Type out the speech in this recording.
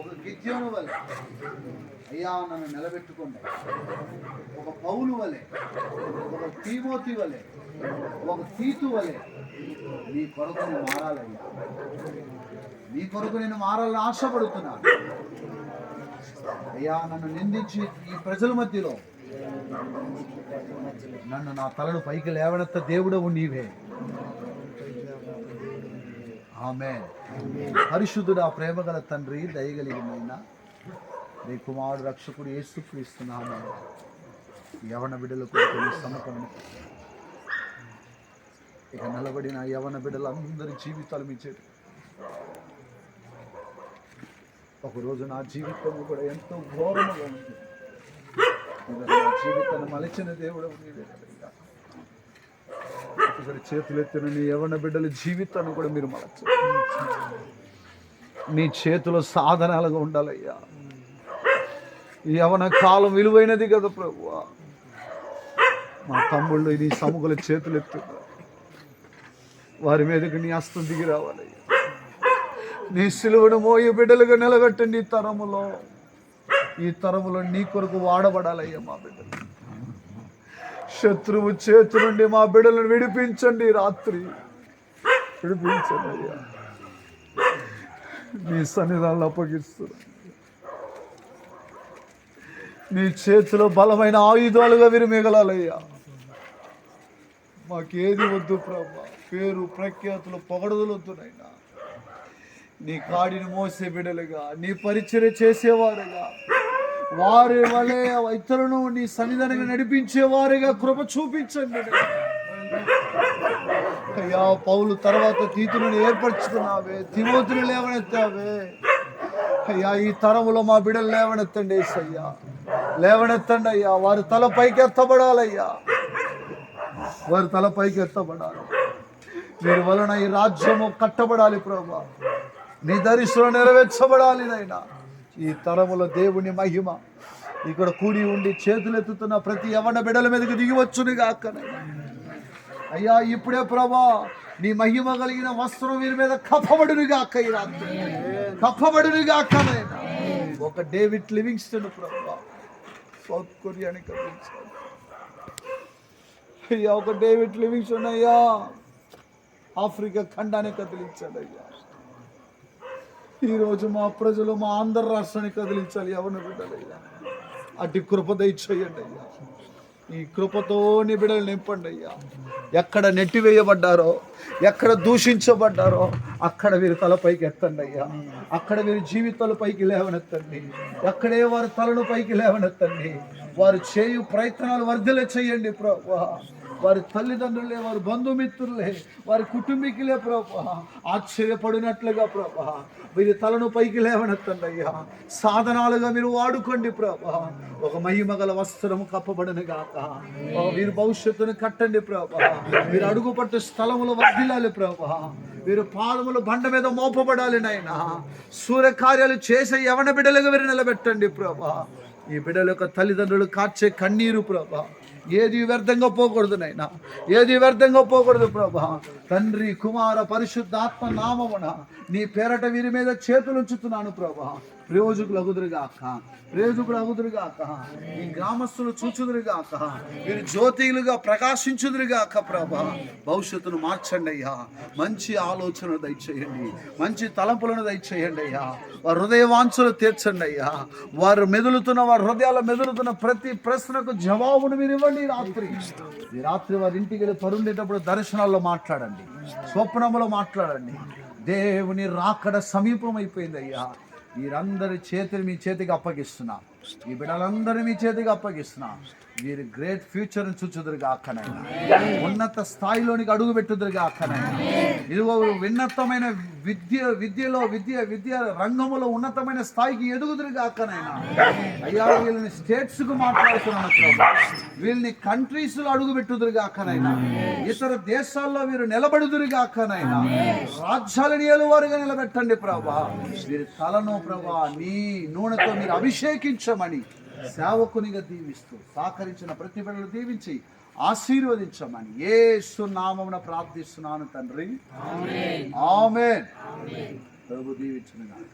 ఒక గిద్యోను వలె అయ్యా నన్ను నిలబెట్టుకోండి. ఒక పౌలు వలె, ఒక తీమోతి వలె, ఒక తీతు వలె నీ కొరకు నేను మారాలయ్యా. నీ కొరకు నేను మారాలని ఆశపడుతున్నాను అయ్యా. నన్ను నిందించి ఈ ప్రజల మధ్యలో నన్ను నా తలను పైకి లేవనెత్త దేవుడవు నీవే. ఆమేన్. పరిశుద్ధుడా, ప్రేమగల తండ్రి, దయగలిగిన నీ కుమారుడు రక్షకుడు యేసుక్రీస్తు నామమున యవన బిడ్డలకు సమకరణ ఇక నిలబడిన యవన బిడ్డలందరి జీవితాలు మీ చేతి. ఒకరోజు నా జీవితం కూడా ఎంతో ఘోరముగా ఉంది. నా జీవితాన్ని మలచిన దేవుడు నీవే. ఒకసారి చేతులెత్తిన నీ యవన బిడ్డల జీవితాన్ని కూడా మీరు మలచు. నీ చేతిలో సాధనాలుగా ఉండాలయ్యా. ఈ యవన కాలం విలువైనది కదా ప్రభువా. మా తమ్ముళ్ళు నీ సముఖుల చేతులెత్తున్నారు. వారి మీదకి నీ హస్తం దిగి రావాలయ్యా. నీ సిలువను మోయి బిడ్డలుగా నిలబెట్టండి. ఈ తరములో నీ కొరకు వాడబడాలయ్యా. మా బిడ్డలు శత్రువు చేతి నుండి మా బిడ్డలను విడిపించండి. రాత్రి విడిపించండి అయ్యా. నీ సన్నిధానాలు అప్పగిస్తున్నా. నీ చేతిలో బలమైన ఆయుధాలుగా వీరు మిగలాలయ్యా. మాకేది వద్దు ప్రభా. పేరు ప్రఖ్యాతులు పొగడదులు వద్దునైనా. నీ కాడిని మోసే బిడ్డలుగా, నీ పరిచర్య చేసేవారుగా, వారి వలె ఇతరులను నీ సన్నిధానంగా నడిపించేవారుగా కృప చూపించండి అయ్యా. పౌలు తర్వాత తీతును ఏర్పరచుకున్నావే, తిమోతిని లేవనెత్తావే అయ్యా. ఈ తరములో మా బిడ్డలు లేవనెత్తండి అయ్యా. లేవనెత్తండి అయ్యా. వారి తల పైకి ఎత్తబడాలయ్యా. వారి తల పైకి ఎత్తబడాలి. వీరి వలన ఈ రాజ్యము కట్టబడాలి ప్రభా. నీ దర్శనం నెరవేర్చబడాలి నైనా. ఈ తరములో దేవుని మహిమ ఇక్కడ కూడి ఉండి చేతులెత్తుతున్న ప్రతి యవన బిడ్డల మీదకి దిగివచ్చునుగా అక్కనైనా అయ్యా. ఇప్పుడే ప్రభా నీ మహిమ కలిగిన వస్త్రం వీరి మీద కప్పబడునుగా అక్క. ఈ రాత్రి కప్పబడునుగా అక్కనైనా. ఒక డేవిడ్ లివింగ్స్టన్ ప్రభా సౌత్ కొరియాని కదిలించాడు అయ్యా. ఒక డేవిడ్ లివింగ్స్టన్ అయ్యా ఆఫ్రికా ఖండాన్ని కదిలించాడు అయ్యా. ఈరోజు మా ప్రజలు మా ఆంధ్ర రాష్ట్రాన్ని కదిలించాలి యవన బిడ్డలయ్యా. అటు కృప దయచేయండి అయ్యా. ఈ కృపతో నీ బిడ్డలు నింపండి అయ్యా. ఎక్కడ నెట్టివేయబడ్డారో, ఎక్కడ దూషించబడ్డారో అక్కడ వీరి తలపైకి ఎత్తండి అయ్యా. అక్కడ వీరి జీవితాల పైకి లేవనెత్తండి. ఎక్కడే వారి తలను పైకి లేవనెత్తండి. వారు చేయు ప్రయత్నాలు వర్ధలే చేయండి ప్రభా. వారి తల్లిదండ్రులే, వారి బంధుమిత్రులే, వారి కుటుంబీకులే ప్రభా ఆశ్చర్యపడినట్లుగా ప్రభా వీరి తలను పైకి లేవనెత్తండి అయ్యా. సాధనాలుగా మీరు వాడుకోండి ప్రభా. ఒక మహిమగల వస్త్రము కప్పబడను గాక. వీరి భవిష్యత్తును కట్టండి ప్రభా. వీరు అడుగుపట్టు స్థలములు వర్ధిల్లాలి ప్రభా. వీరు పాదములు బండ మీద మోపబడాలి నాయనా. సూర్యకార్యాలు చేసే యవన బిడ్డలుగా వీరు నిలబెట్టండి ప్రభా. ఈ బిడ్డల యొక్క తల్లిదండ్రులు కార్చే కన్నీరు ప్రభా ఏది వ్యర్థంగా పోకూడదు నైనా. ఏది వ్యర్థంగా పోకూడదు ప్రభా. తండ్రి, కుమార, పరిశుద్ధాత్మ నామమున నీ పేరట వీరి మీద చేతులు ఉంచుతున్నాను ప్రభా. ప్రయోజకులు అగుదురుగాక, ప్రయోజకులు అగుదురుగాక. ఈ గ్రామస్తులు చూచుదురుగాక. వీరు జ్యోతిలుగా ప్రకాశించుదురుగాక ప్రభా. భవిష్యత్తును మార్చండి అయ్యా. మంచి ఆలోచన దయచేయండి. మంచి తలంపులను దయచేయండి అయ్యా. వారి హృదయ వాంఛలు తీర్చండి అయ్యా. వారు వారి హృదయాల మెదులుతున్న ప్రతి ప్రశ్నకు జవాబును మీరు ఇవ్వండి. ఈ రాత్రి వారి ఇంటికి వెళ్ళి పరుండేటప్పుడు దర్శనాల్లో మాట్లాడండి, స్వప్నములో మాట్లాడండి. దేవుని రాకడ సమీపం అయిపోయింది అయ్యా. వీరందరి చేతులు మీ చేతికి అప్పగిస్తున్నా. ఈ బిడ్డలందరూ మీ చేతికి అప్పగిస్తున్నా. వీరు గ్రేట్ ఫ్యూచర్ చూచుదురుగా అక్కనైనా. ఉన్నత స్థాయిలోనికి అడుగు పెట్టుదురుగా అక్కనైనా. ఇదిగో ఉన్నతమైన విద్య రంగములో ఉన్నతమైన స్థాయికి ఎదుగుదురుగా అక్కనైనా. అయ్యా వీళ్ళని స్టేట్స్ కు మాట్లాడుతున్నాను ప్రభా. వీళ్ళని కంట్రీస్ లో అడుగు పెట్టుదురుగా అక్కనైనా. ఇతర దేశాల్లో వీరు నిలబడుదురుగా అక్కనైనా. రాజ్యాలను ఏలువారుగా నిలబెట్టండి ప్రభా. వీరి తలను ప్రభా నీ నూనెతో మీరు అభిషేకించమని సేవకునిగా దీవిస్తూ సహకరించిన ప్రతి బిడ్డలు దీవించి ఆశీర్వదించమని యేసు నామమున ప్రార్థిస్తున్నాను తండ్రి. ఆమేన్. ప్రభు దీవించును గాక.